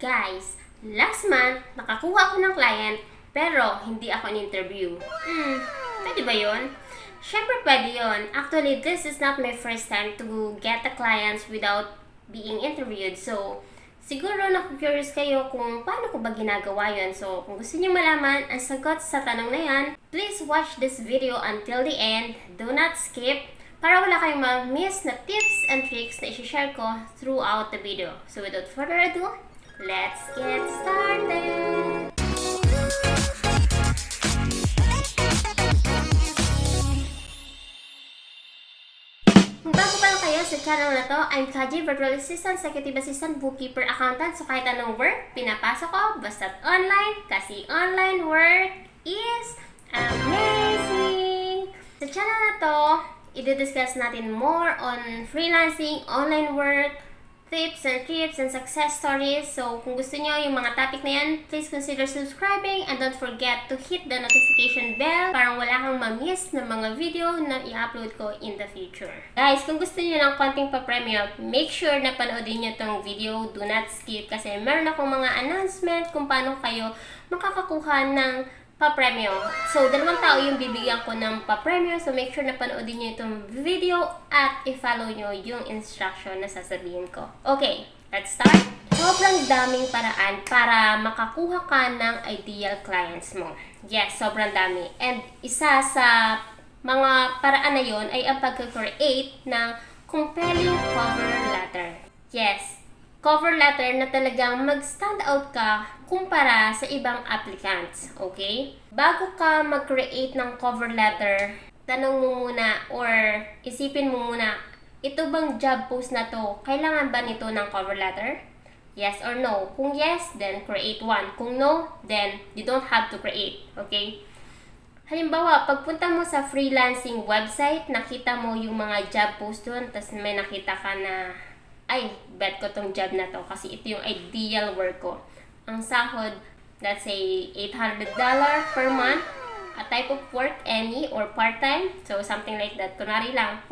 Guys, last month, nakakuha ako ng client, pero hindi ako in-interview. Pwede ba yun? Siyempre pwede yun. Actually, this is not my first time to get the clients without being interviewed. So, siguro na-curious kayo kung paano ko ba ginagawa yun. So, kung gusto niyo malaman ang sagot sa tanong na yan, please watch this video until the end. Do not skip para wala kayong ma-miss na tips and tricks na i-share ko throughout the video. So, without further ado, let's get started! Kung bago pa lang kayo sa channel na to, I'm Kaji, Virtual Assistant, Executive Assistant, Bookkeeper, Accountant. So kahit anong work, pinapasok ko, basta't online, kasi online work is amazing! Sa channel na to, i-discuss natin more on freelancing, online work, tips and trips and success stories. So, kung gusto nyo yung mga topic na yan, please consider subscribing and don't forget to hit the notification bell para wala kang ma-miss ng mga video na i-upload ko in the future. Guys, kung gusto nyo ng konting pa-premium, make sure na panoodin nyo tong video. Do not skip kasi meron akong mga announcement kung paano kayo makakakuha ng pa-premium. So, 2 tao yung bibigyan ko ng pa-premium. So, make sure na panoodin nyo itong video at i-follow nyo yung instruction na sasabihin ko. Okay, let's start. Sobrang daming paraan para makakuha ka ng ideal clients mo. Yes, sobrang dami. And isa sa mga paraan na yon ay ang pag-create ng compelling cover letter. Yes, cover letter na talagang mag-stand out ka kumpara sa ibang applicants, okay? Bago ka mag-create ng cover letter, tanong mo muna or isipin mo muna, ito bang job post na to, kailangan ba nito ng cover letter? Yes or no? Kung yes, then create one. Kung no, then you don't have to create, okay? Halimbawa, pagpunta mo sa freelancing website, nakita mo yung mga job post doon, tapos may nakita ka na, ay, bet ko tong job na to kasi ito yung ideal work ko. Ang sahod, let's say $800 per month. A type of work, any or part-time. So, something like that. Kunwari lang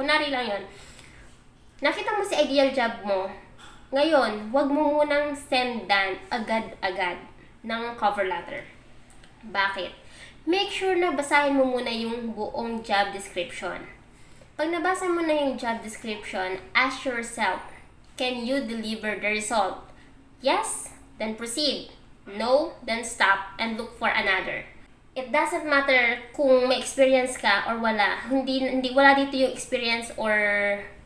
yun. Nakita mo si ideal job mo. Ngayon, wag mo munang sendan agad-agad ng cover letter. Bakit? Make sure na basahin mo muna yung buong job description. Pag nabasa mo na yung job description, ask yourself, can you deliver the result? Yes? Then proceed. No? Then stop and look for another. It doesn't matter kung may experience ka or wala. Wala dito yung experience or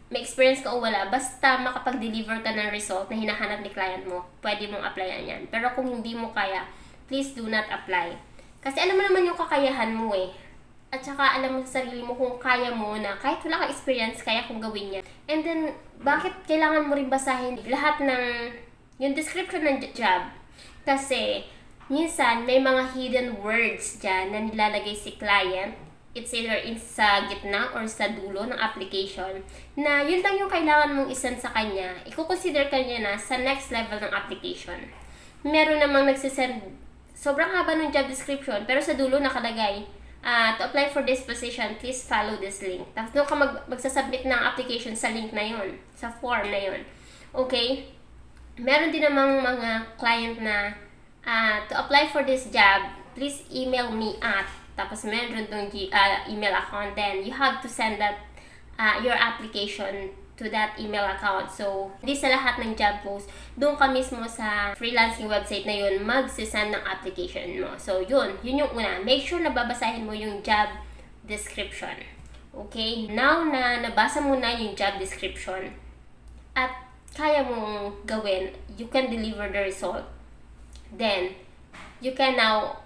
may experience ka o wala. Basta makapag-deliver ka ng result na hinahanap ni client mo, pwede mong applyan yan. Pero kung hindi mo kaya, please do not apply. Kasi alam mo naman yung kakayahan mo eh. At saka alam mo sa sarili mo kung kaya mo na kahit wala kang experience, kaya kong gawin yan. And then, bakit kailangan mo rin basahin lahat ng yung description ng job? Kasi, minsan, may mga hidden words dyan na nilalagay si client. It's either sa gitna or sa dulo ng application na yun lang yung kailangan mong isend sa kanya. I-consider ka niya na sa next level ng application. Meron namang nagsisend, sobrang haba ng job description, pero sa dulo nakalagay, to apply for this position, please follow this link. Tapos doon ka magsasubmit ng application sa link na yon, sa form na yon. Okay? Meron din namang mga client na to apply for this job, please email me at, tapos meron dong email account, then you have to send that your application to that email account. So, hindi sa lahat ng job post, doon ka mismo sa freelancing website na yun, magsisend ng application mo. So, yun yung una. Make sure na babasahin mo yung job description. Okay? Now na nabasa mo na yung job description, at kaya mong gawin, you can deliver the result, then, you can now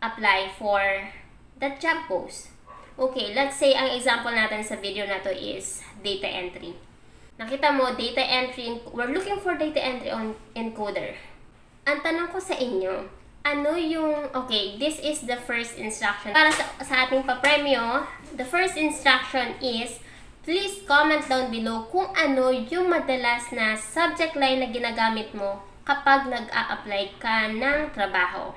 apply for that job post. Okay, let's say, ang example natin sa video na to is data entry. Nakita mo, data entry, we're looking for data entry on encoder. Ang tanong ko sa inyo, ano yung, okay, this is the first instruction. Para sa ating pa-premyo, the first instruction is, please comment down below kung ano yung madalas na subject line na ginagamit mo kapag nag-a-apply ka ng trabaho.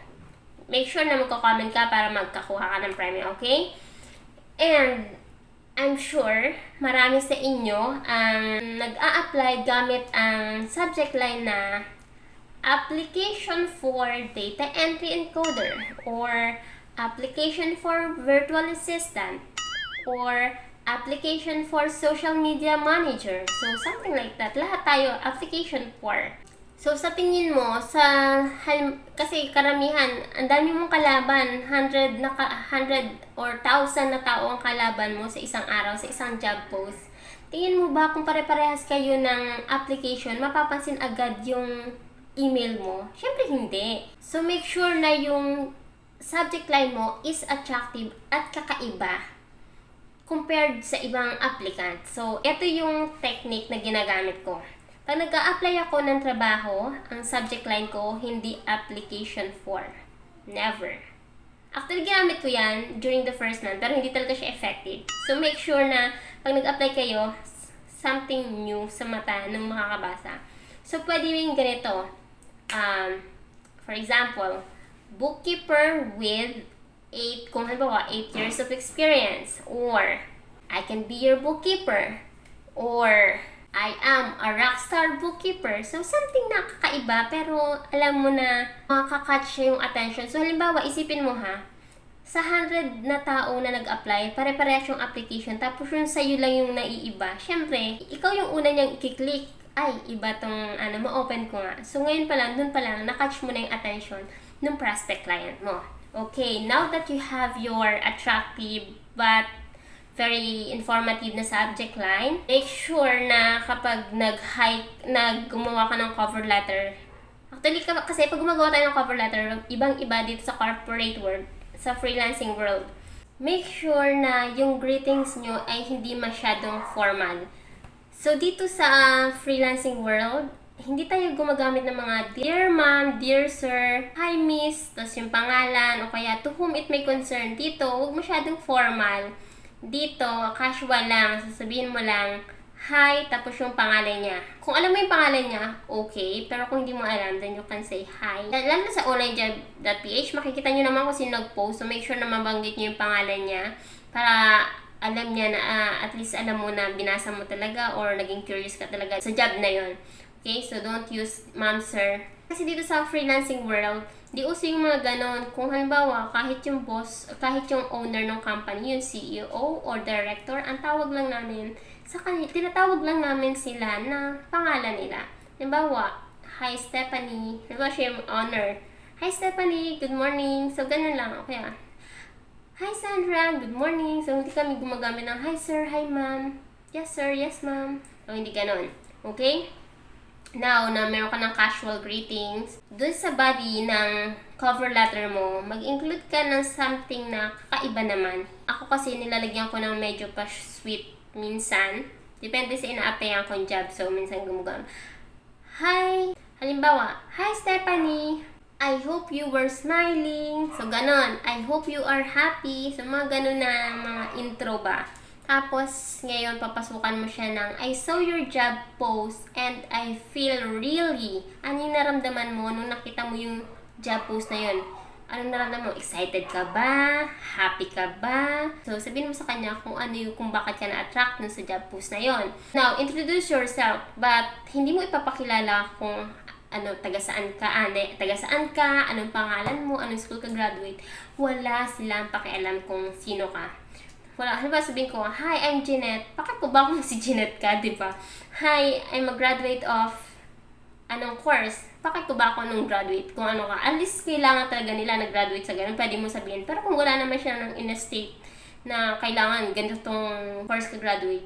Make sure na magko-comment ka para magkakuha ka ng premium, okay? And I'm sure marami sa inyo ang nag-a-apply gamit ang subject line na application for data entry encoder, or application for virtual assistant, or application for social media manager. So, something like that. Lahat tayo application for. So, sa tingin mo, kasi karamihan, ang dami mong kalaban, 100 or 1,000 na tao ang kalaban mo sa isang araw, sa isang job post. Tingin mo ba kung pare-parehas kayo ng application, mapapansin agad yung email mo? Siyempre hindi. So, make sure na yung subject line mo is attractive at kakaiba compared sa ibang applicant. So, ito yung technique na ginagamit ko. Pag nag-a-apply ako ng trabaho, ang subject line ko, hindi application for. Never. Actually, ginamit ko yan during the first month, pero hindi talaga siya effective. So, make sure na pag nag-apply kayo, something new sa mata ng makakabasa. So, pwede rin ganito. For example, bookkeeper with 8 years of experience. Or, I can be your bookkeeper. Or, I am a rockstar bookkeeper. So, something na kakaiba, pero alam mo na makakatch yung attention. So, halimbawa, isipin mo sa 100 na tao na nag-apply, pare-parehas yung application, tapos yung sa'yo lang yung naiiba. Siyempre, ikaw yung una niyang i-click. Ay, iba tong ma-open ko nga. So, ngayon pa lang, dun pa lang, nakatch mo na yung attention ng prospect client mo. Okay, now that you have your attractive but very informative na subject line, make sure na kapag gumawa ka ng cover letter, actually kasi pag gumagawa tayo ng cover letter, ibang-iba dito sa corporate world, sa freelancing world, make sure na yung greetings nyo ay hindi masyadong formal. So dito sa freelancing world, hindi tayo gumagamit ng mga dear ma'am, dear sir, hi miss, tapos yung pangalan, o kaya to whom it may concern. Dito, huwag masyadong formal. Dito, casual lang. Sasabihin mo lang, hi, tapos yung pangalan niya. Kung alam mo yung pangalan niya, okay. Pero kung hindi mo alam, then you can say hi. Lalo sa onlinejob.ph, makikita nyo naman kung sino nag-post. So, make sure na mabanggit nyo yung pangalan niya para alam niya na at least alam mo na binasa mo talaga or naging curious ka talaga sa job na yon. Okay? So, don't use ma'am, sir. Kasi dito sa freelancing world, di uso yung mga ganon. Kung halimbawa, kahit yung boss, kahit yung owner ng company, yung CEO or director, ang tawag lang namin sa kanila, tinatawag lang namin sila na pangalan nila. Halimbawa, hi Stephanie, halimbawa siya yung owner. Hi Stephanie, good morning. So, ganun lang. Okay hi Sandra, good morning. So, hindi kami gumagamit ng hi sir, hi ma'am. Yes sir, yes ma'am. So, hindi ganon. Okay? Now, na meron ka ng casual greetings, dun sa body ng cover letter mo, mag-include ka ng something na kakaiba naman. Ako kasi nilalagyan ko ng medyo pa sweet minsan. Depende sa ina-applyan kong job. So, minsan gumugamit. Hi! Halimbawa, hi Stephanie! I hope you were smiling. So, ganon. I hope you are happy. So, mga ganon na mga intro ba. Tapos, ngayon, papasukan mo siya ng, I saw your job post and I feel really. Ano yung naramdaman mo nung nakita mo yung job post na yun? Anong naramdaman mo? Excited ka ba? Happy ka ba? So, sabihin mo sa kanya kung ano yung, kung bakit ka na-attract nun sa job post na yun. Now, introduce yourself, but hindi mo ipapakilala kung taga saan ka, anong pangalan mo, anong school ka graduate. Wala silang pakialam kung sino ka. Wala, halimbawa sabihin ko, hi, I'm Jeanette. Bakit ko ba kung si Jeanette ka, di ba? Hi, I'm a graduate of anong course. Bakit ko ba ako nung graduate? Kung ano ka. At least kailangan talaga nila nag-graduate sa ganun. Pwede mo sabihin. Pero kung wala naman siya in a state na kailangan ganitong course ka graduate,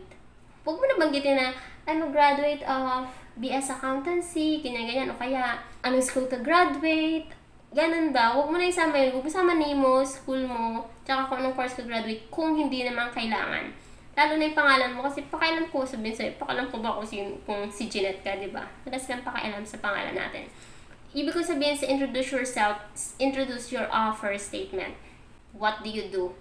huwag mo na banggitin na I'm a graduate of BS Accountancy, ganyan-ganyan. O kaya, anong school ka graduate? Ganun ba? Huwag mo na isama yun. Huwag mo isama name mo, school mo, tsaka kung anong course ka graduate kung hindi naman kailangan. Lalo na yung pangalan mo kasi pakialam ko, sabihin sa'yo, pakialam ko ba kung si Jeanette ka, di ba? Wala silang pakialam sa pangalan natin. Ibig ko sabihin sa introduce yourself, introduce your offer statement. What do you do?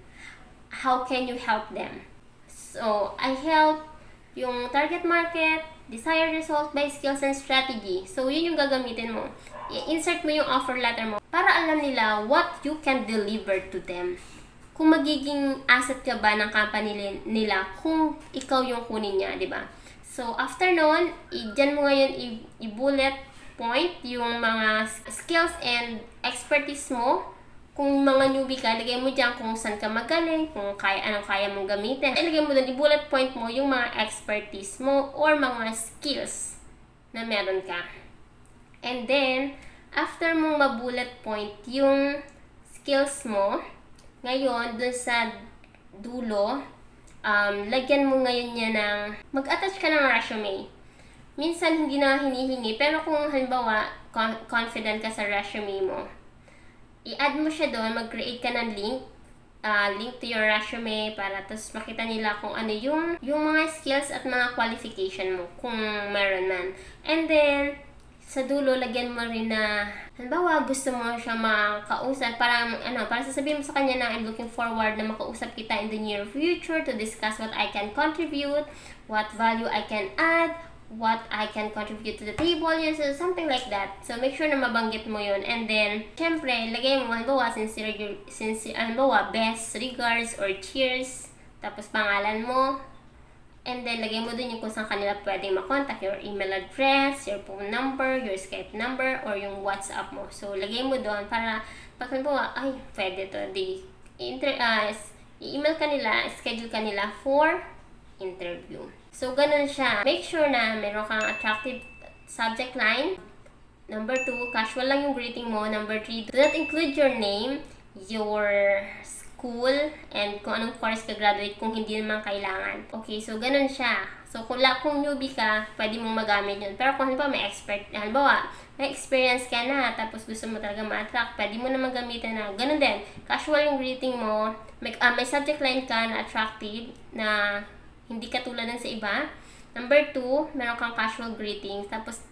How can you help them? So, I help yung target market, desired result by skills and strategy. So, yun yung gagamitin mo. I-insert mo yung offer letter mo para alam nila what you can deliver to them. Kung magiging asset ka ba ng company nila kung ikaw yung kunin niya, di ba? So, after noon, dyan mo ngayon i-bullet point yung mga skills and expertise mo. Kung mga newbie ka, lagay mo dyan kung saan ka magaling, kung anong kaya mong gamitin. Ilagay mo doon, i-bullet point mo yung mga expertise mo or mga skills na meron ka. And then, after mong ma-bullet point yung skills mo, ngayon, dun sa dulo, lagyan mo ngayon niya ng, mag-attach ka ng resume. Minsan, hindi na hinihingi, pero kung halimbawa, confident ka sa resume mo, i-add mo siya doon, mag-create ka ng link to your resume para tapos makita nila kung ano yung mga skills at mga qualification mo, kung meron man. And then, sa dulo, lagyan mo rin na, halimbawa, gusto mo siya makausap, para sasabihin mo sa kanya na I'm looking forward na makausap kita in the near future to discuss what I can contribute, what value I can add, what I can contribute to the table, yun, so something like that. So, make sure na mabanggit mo yun. And then, syempre, lagay mo, halimbawa, halimbawa, best regards or cheers, tapos pangalan mo, and then, lagay mo dun yung kung saan kanila pwedeng makontak, your email address, your phone number, your Skype number, or yung WhatsApp mo. So, lagay mo dun para, pag halimbawa, ay, pwede to, i-email ka nila, schedule ka nila for interview. So, ganun siya. Make sure na meron kang attractive subject line. Number 2, casual lang yung greeting mo. Number 3, do not include your name, your school, and kung anong course ka graduate kung hindi naman kailangan. Okay, so ganun siya. So, kung newbie ka, pwede mong magamit yun. Pero kung halimbawa may experience ka na, tapos gusto mo talaga ma-attract, pwede mo naman gamitin na ganun din. Casual yung greeting mo, may subject line ka na attractive, na hindi katulad ng sa iba. Number 2, meron kang casual greetings. Tapos,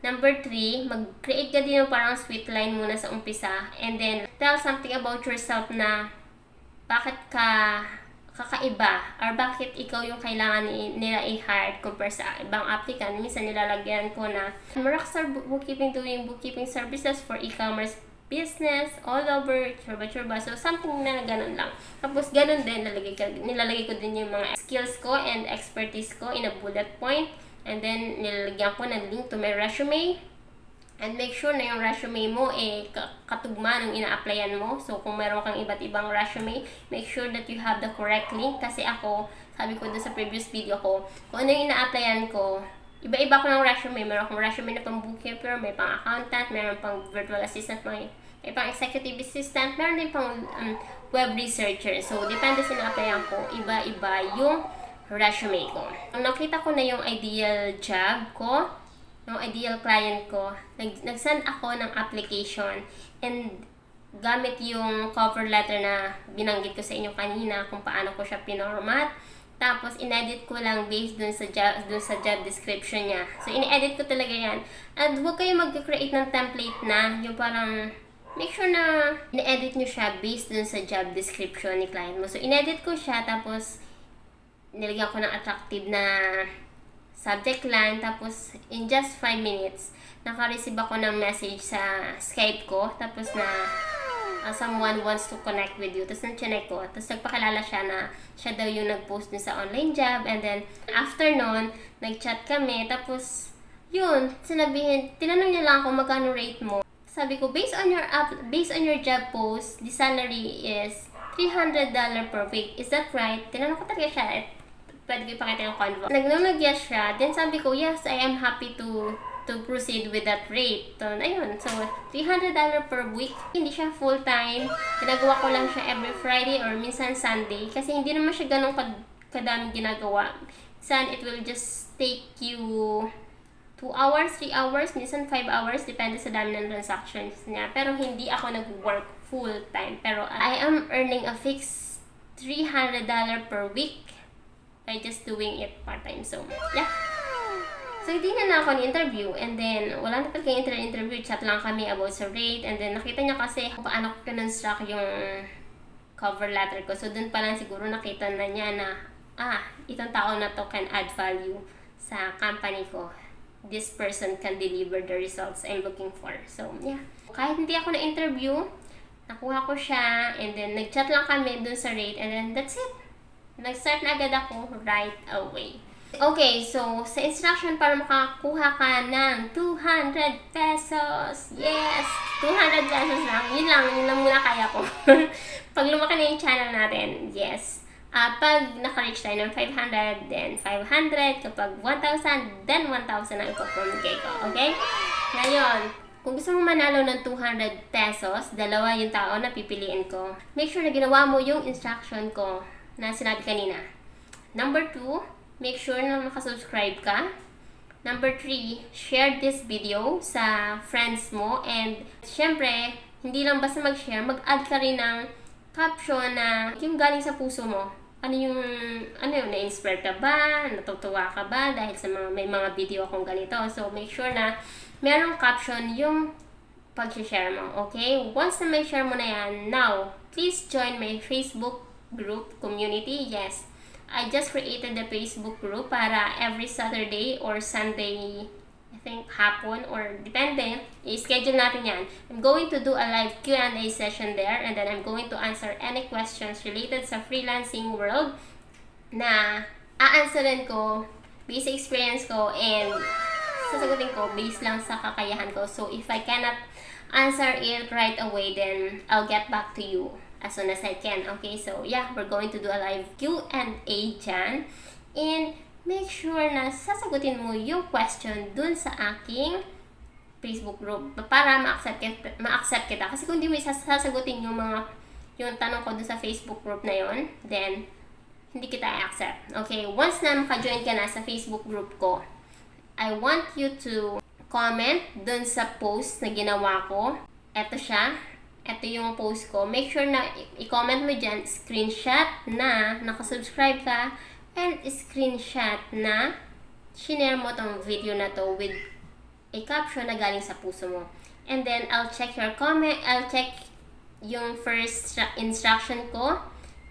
number 3, mag-create ka din ng parang sweet line muna sa umpisa. And then, tell something about yourself na bakit ka kakaiba or bakit ikaw yung kailangan nila i-hire compare sa ibang applicant. Minsan nilalagyan ko na ROCKSTAR Bookkeeping doing bookkeeping services for e-commerce business, all over, churba-churba. So, something na ganun lang. Tapos, ganun din, nilalagay ko din yung mga skills ko and expertise ko in a bullet point. And then, nilalagyan ko ng link to my resume. And make sure na yung resume mo katugma ng ina-applyan mo. So, kung meron kang iba't ibang resume, make sure that you have the correct link. Kasi ako, sabi ko dun sa previous video ko, kung ano yung ina-applyan ko, iba-iba ko ng resume. Meron akong resume na pang bookkeeper, may pang accountant, meron pang virtual assistant, may pang executive assistant, meron din pang web researcher. So, depende sa na-applyan ko, iba-iba yung resume ko. Nung nakita ko na yung ideal job ko, yung ideal client ko, nag-send ako ng application and gamit yung cover letter na binanggit ko sa inyo kanina kung paano ko siya pinormat. Tapos, in-edit ko lang based dun sa job description niya. So, in-edit ko talaga yan. At huwag kayo mag-create ng template na, yung parang, make sure na in-edit nyo siya based dun sa job description ni client mo. So, in-edit ko siya, tapos, nilagyan ko ng attractive na subject line. Tapos, in just 5 minutes, naka-receive ako ng message sa Skype ko. Tapos na, someone wants to connect with you. Tapos nag-check ko. Tapos nagpakilala siya na siya daw yung nag-post dun sa online job. And then, after nun, nag-chat kami. Tapos, yun, tinanong niya lang kung magkano rate mo. Sabi ko, based on your job post, the salary is $300 per week. Is that right? Tinanong ko talaga siya. Pwede ko ipakita yung convo. Nag-yes siya. Then sabi ko, yes, I am happy to proceed with that rate. So, ayun. So, $300 per week. Hindi siya full-time. Ginagawa ko lang siya every Friday or minsan Sunday. Kasi hindi naman siya ganun kadaming ginagawa. Minsan, it will just take you 2 hours, 3 hours, minsan 5 hours. Depende sa dami ng transactions niya. Pero hindi ako nag-work full-time. Pero I am earning a fixed $300 per week by just doing it part-time. So, yeah. So, hindi na ako ni-interview. And then, wala na talaga interview. Chat lang kami about sa rate. And then, nakita niya kasi kung paano ko kinonstruct yung cover letter ko. So, dun pa lang siguro nakita na niya na, itong tao na to can add value sa company ko. This person can deliver the results I'm looking for. So, yeah. Kahit hindi ako na-interview, nakuha ko siya. And then, nag-chat lang kami dun sa rate. And then, that's it. Nag-start na agad ako right away. Okay, so sa instruction para makakuha ka ng 200 pesos. Yes! 200 pesos lang. Yun lang muna kaya ko. Pag lumaki na yung channel natin, yes. Pag naka-reach tayo ng 500, then 500. Kapag 1,000, then 1,000 ang ipapamigay ko. Okay? Ngayon, kung gusto mo manalo ng 200 pesos, dalawa yung tao na pipiliin ko. Make sure na ginawa mo yung instruction ko na sinabi kanina. Number 2, make sure na makasubscribe ka. Number 3, share this video sa friends mo. And syempre, hindi lang basta mag-share, mag-add ka rin ng caption na yung galing sa puso mo. Ano yun, na-inspire ka ba? Natutuwa ka ba? Dahil sa may mga video akong ganito. So, make sure na merong caption yung pag-share mo. Okay? Once na may share mo na yan, now, please join my Facebook group community. Yes. I just created the Facebook group para every Saturday or Sunday, I think hapon or depende, i-schedule natin yan. I'm going to do a live Q&A session there, and then I'm going to answer any questions related sa freelancing world na a-answerin ko based sa experience ko and sasagutin ko based lang sa kakayahan ko. So if I cannot answer it right away, then I'll get back to you as soon as I can. Okay, so yeah, we're going to do a live Q&A dyan. And make sure na sasagutin mo yung question dun sa aking Facebook group para ma-accept kita. Kasi kung di mo sasagutin yung tanong ko dun sa Facebook group na yon, then hindi kita i-accept. Okay, once na maka-join ka na sa Facebook group ko, I want you to comment dun sa post na ginawa ko. Eto siya. Ito yung post ko. Make sure na i-comment mo dyan, screenshot na nakasubscribe ka, and screenshot na shinare mo tong video na to with a caption na galing sa puso mo. And then, I'll check your comment, I'll check yung first instruction ko,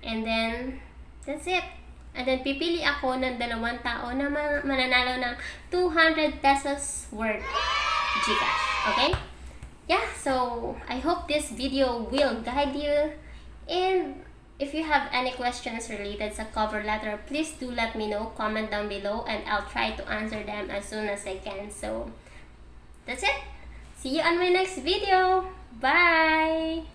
and then, that's it. And then, pipili ako ng 2 tao na mananalo ng 200 pesos worth Gcash. Okay? Yeah, so I hope this video will guide you. And if you have any questions related sa cover letter, please do let me know. Comment down below and I'll try to answer them as soon as I can. So that's it. See you on my next video. Bye!